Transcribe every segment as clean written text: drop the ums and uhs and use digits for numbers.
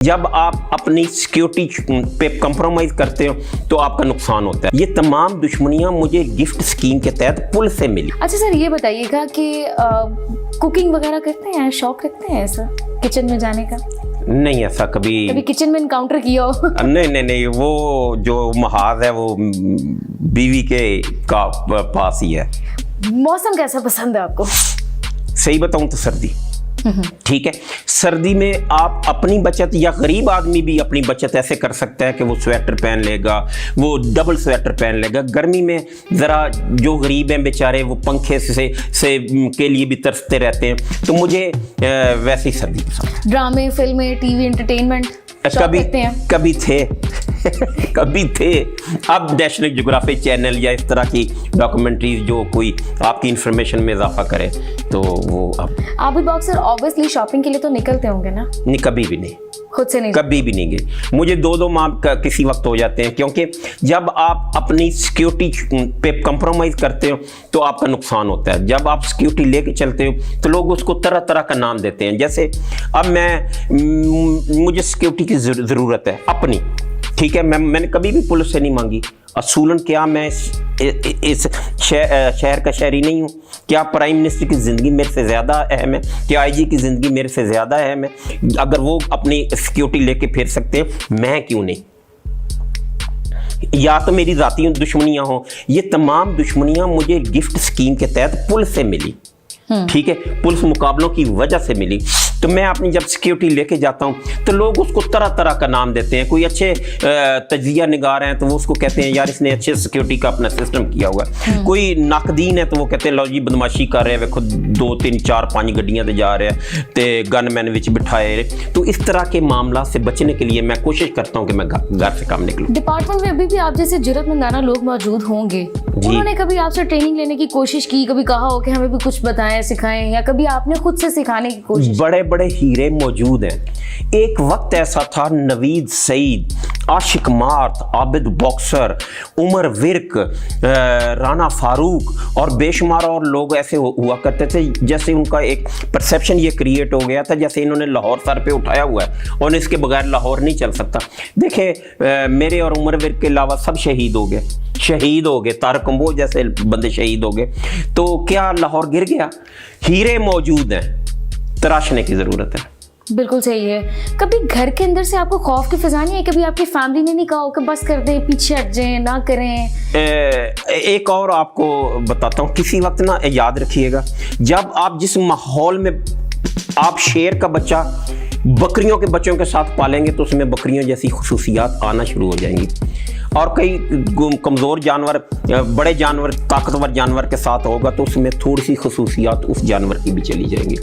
जब आप अपनी सिक्योरिटी पे कंप्रोमाइज करते हो तो आपका नुकसान होता है। ये तमाम दुश्मनियां मुझे गिफ्ट स्कीम के तहत पुल से मिली। अच्छा सर, ये बताइएगा कि कुकिंग वगैरह करते हैं, शौक रखते हैं ऐसा किचन में जाने का? नहीं, ऐसा कभी किचन में इनकाउंटर किया हो? नहीं, वो जो महाज है वो बीवी के का पास ही है। मौसम कैसा पसंद है आपको? सही बताऊं तो सर्दी। ठीक है, सर्दी में आप अपनी बचत या गरीब आदमी भी अपनी बचत ऐसे कर सकता है कि वो स्वेटर पहन लेगा, वो डबल स्वेटर पहन लेगा। गर्मी में ज़रा जो गरीब हैं बेचारे वो पंखे से के लिए भी तरसते रहते हैं, तो मुझे वैसे ही सर्दी पसंद। ड्रामे, फिल्में, टीवी, एंटरटेनमेंट कभी थे कभी थे। अब नेशनल ज्योग्राफिक चैनल या इस तरह की डॉक्यूमेंट्रीज जो कोई आपकी इंफॉर्मेशन में इजाफा करे तो वो अब आप भी बॉक्सर ऑब्वियसली शॉपिंग के लिए तो निकलते होंगे ना? नहीं, कभी भी नहीं, खुद से नहीं, कभी भी नहीं गए। मुझे दो माह किसी वक्त हो जाते हैं, क्योंकि जब आप अपनी सिक्योरिटी पे कंप्रोमाइज करते हो तो आपका नुकसान होता है। जब आप सिक्योरिटी लेके चलते हो तो लोग उसको तरह तरह का नाम देते हैं। जैसे अब मुझे सिक्योरिटी की ज़रूरत है अपनी, ठीक है, मैंने कभी भी पुलिस से नहीं मांगी। असूलन क्या मैं इस शहर का शहरी नहीं हूँ? क्या प्राइम मिनिस्टर की ज़िंदगी मेरे से ज़्यादा अहम है? क्या आईजी की ज़िंदगी मेरे से ज़्यादा अहम है? अगर वो अपनी सिक्योरिटी लेके फिर सकते हैं, मैं क्यों नहीं? या तो मेरी ज़ाती दुश्मनियाँ हों। ये तमाम दुश्मनियाँ मुझे गिफ्ट स्कीम के तहत पुलिस से मिली, ठीक है, पुलिस मुकाबलों की वजह से मिली। तो मैं अपनी जब सिक्योरिटी लेके जाता हूँ तो लोग उसको तरह तरह का नाम देते हैं। कोई अच्छे तजिया निगार हैं तो वो उसको कहते हैं यार इसने अच्छे सिक्योरिटी का अपना सिस्टम किया हुआ है। कोई नाकदीन है तो वो कहते हैं लो जी बदमाशी कर रहे हैं, वे खुद 2 3 4 5 गड्डियां ते जा रहे हैं तो गनमैन विच बिठाए। तो इस तरह के मामला से बचने के लिए मैं कोशिश करता हूँ कि मैं घर से काम निकलूँ। डिपार्टमेंट में अभी भी आप जैसे जरूरतमंदाना लोग मौजूद होंगे, उन्होंने कभी आपसे ट्रेनिंग लेने की कोशिश की, कभी कहा हो कि हमें भी कुछ बताएं, सिखाएं, या कभी आपने खुद से सिखाने की कोशिश? बड़े बड़े हीरे मौजूद हैं। एक वक्त ऐसा था, नवीद सईद, आशिक मार्त, आबिद बॉक्सर, उमर विर्क, राना फारूक और बेशुमार और लोग ऐसे हुआ करते थे। जैसे उनका एक परसेप्शन ये क्रिएट हो गया था जैसे इन्होंने लाहौर सर पे उठाया हुआ है और इसके बगैर लाहौर नहीं चल सकता। देखें, मेरे और उमर विर्क के अलावा सब शहीद हो गए, तारक कंबोज जैसे बंदे शहीद हो गए। तो क्या लाहौर गिर गया? हीरे मौजूद हैं, तराशने की ज़रूरत है। बिल्कुल सही है। कभी घर के अंदर से आपको खौफ की फिजा नहीं है? कभी आपकी फैमिली ने नहीं कहा हो कि बस कर दे, पीछे हट जाए, ना करें? एक और आपको बताता हूँ, किसी वक्त ना याद रखिएगा, जब आप जिस माहौल में आप शेर का बच्चा बकरियों के बच्चों के साथ पालेंगे तो उसमें बकरियों जैसी खुसूसियात आना शुरू हो जाएंगी। और कई कमज़ोर जानवर, बड़े जानवर, ताकतवर जानवर के साथ होगा तो उसमें थोड़ी सी खुसूसियात उस जानवर की भी चली जाएंगी।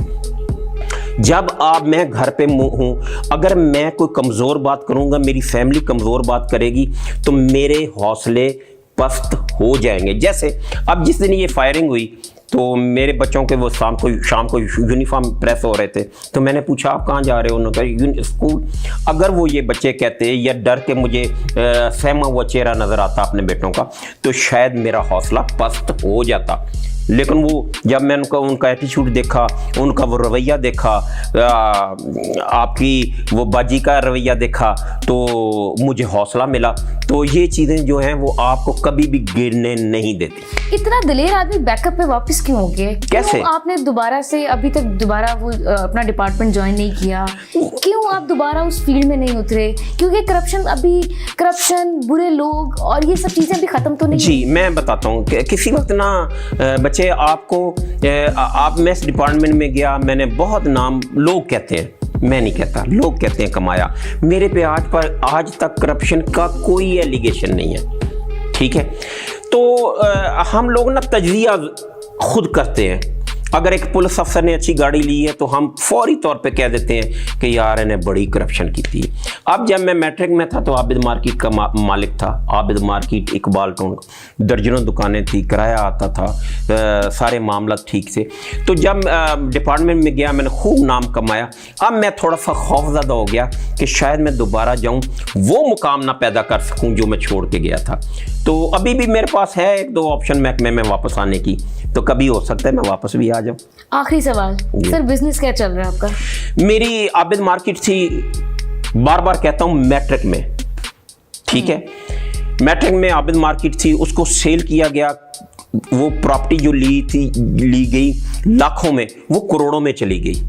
जब मैं घर पे हूँ, अगर मैं कोई कमज़ोर बात करूँगा, मेरी फैमिली कमज़ोर बात करेगी तो मेरे हौसले पस्त हो जाएंगे। जैसे अब जिस दिन ये फायरिंग हुई तो मेरे बच्चों के वो शाम को यूनिफॉर्म प्रेस हो रहे थे, तो मैंने पूछा आप कहाँ जा रहे हो? उन्होंने कहा स्कूल। अगर वो ये बच्चे कहते या डर के मुझे सहमा हुआ चेहरा नज़र आता अपने बेटों का तो शायद मेरा हौसला पस्त हो जाता। लेकिन वो जब मैं उनका एटीट्यूड देखा, उनका वो रवैया देखा, आपकी वो बाजी का रवैया देखा तो मुझे हौसला मिला। तो ये चीज़ें जो हैं वो आपको कभी भी गिरने नहीं देती। इतना दिलेर आदमी बैकअप पे वापस क्यों हो गए? कैसे आपने दोबारा से अभी तक दोबारा वो अपना डिपार्टमेंट ज्वाइन नहीं किया? क्यों आप दोबारा उस फील्ड में नहीं उतरे? क्योंकि करप्शन, बुरे लोग और ये सब चीज़ें अभी ख़त्म तो नहीं? जी, मैं बताता हूँ, किसी वक्त ना बच्चे आपको मैं इस डिपार्टमेंट में गया, मैंने बहुत नाम, लोग कहते हैं, मैं नहीं कहता, लोग कहते हैं कमाया। मेरे पे आज तक करप्शन का कोई एलिगेशन नहीं है, ठीक है। तो हम लोग ना तजजिया खुद करते हैं। अगर एक पुलिस अफसर ने अच्छी गाड़ी ली है तो हम फौरी तौर पे कह देते हैं कि यार इन्हें बड़ी करप्शन की थी। अब जब मैं मैट्रिक में था तो आबिद मार्केट का मालिक था, आबिद मार्केट, इकबाल टाउन, दर्जनों दुकानें थी, किराया आता था, सारे मामला ठीक से। तो जब डिपार्टमेंट में गया मैंने खूब नाम कमाया। अब मैं थोड़ा सा खौफज़दा हो गया कि शायद मैं दोबारा जाऊँ, वो मुकाम ना पैदा कर सकूँ जो मैं छोड़ के गया था। तो अभी भी मेरे पास है 1-2 ऑप्शन महकमे में वापस आने की, तो कभी हो सकता है मैं वापस भी आ जाऊँ। आखिरी सवाल सर, बिजनेस क्या चल रहा है आपका? मेरी आबिद मार्केट थी, बार बार कहता हूं मैट्रिक में, ठीक है। मैट्रिक में आबिद मार्केट थी, उसको सेल किया गया। वो प्रॉपर्टी जो ली गई लाखों में, वो करोड़ों में चली गई।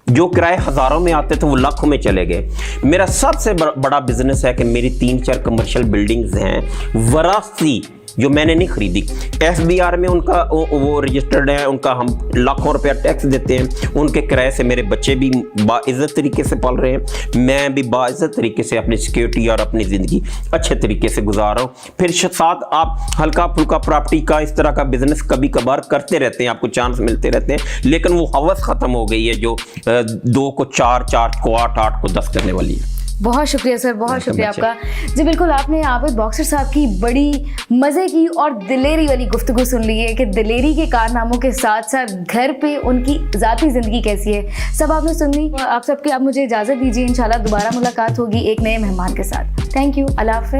जो किराए हजारों में आते थे वो लाखों में चले गए। मेरा सबसे बड़ा बिजनेस है कि मेरी 3-4 कमर्शियल बिल्डिंग्स हैं वरासती, जो मैंने नहीं खरीदी। SBR में उनका वो रजिस्टर्ड है, उनका हम लाखों रुपया टैक्स देते हैं। उनके किराए से मेरे बच्चे भी बाइज्जत तरीके से पल रहे हैं, मैं भी बाइज्जत तरीके से अपनी सिक्योरिटी और अपनी ज़िंदगी अच्छे तरीके से गुजार रहा हूँ। फिर साथ आप हल्का फुल्का प्रॉपर्टी का इस तरह का बिजनेस कभी कभार करते रहते हैं, आपको चांस मिलते रहते हैं, लेकिन वो हवस ख़त्म हो गई है जो 2 को 4, 4 को 8, 8 को 10 करने वाली है। बहुत शुक्रिया सर, बहुत शुक्रिया आपका। जी बिल्कुल, आपने आबिद बॉक्सर साहब की बड़ी मज़े की और दिलेरी वाली गुफ्तगू सुन ली है कि दिलेरी के कारनामों के साथ साथ घर पे उनकी ज़ाती ज़िंदगी कैसी है, सब आपने सुन ली। आप सबकी आप मुझे इजाज़त दीजिए, इंशाल्लाह दोबारा मुलाकात होगी एक नए मेहमान के साथ। थैंक यू, अल्लाह हाफ़िज़।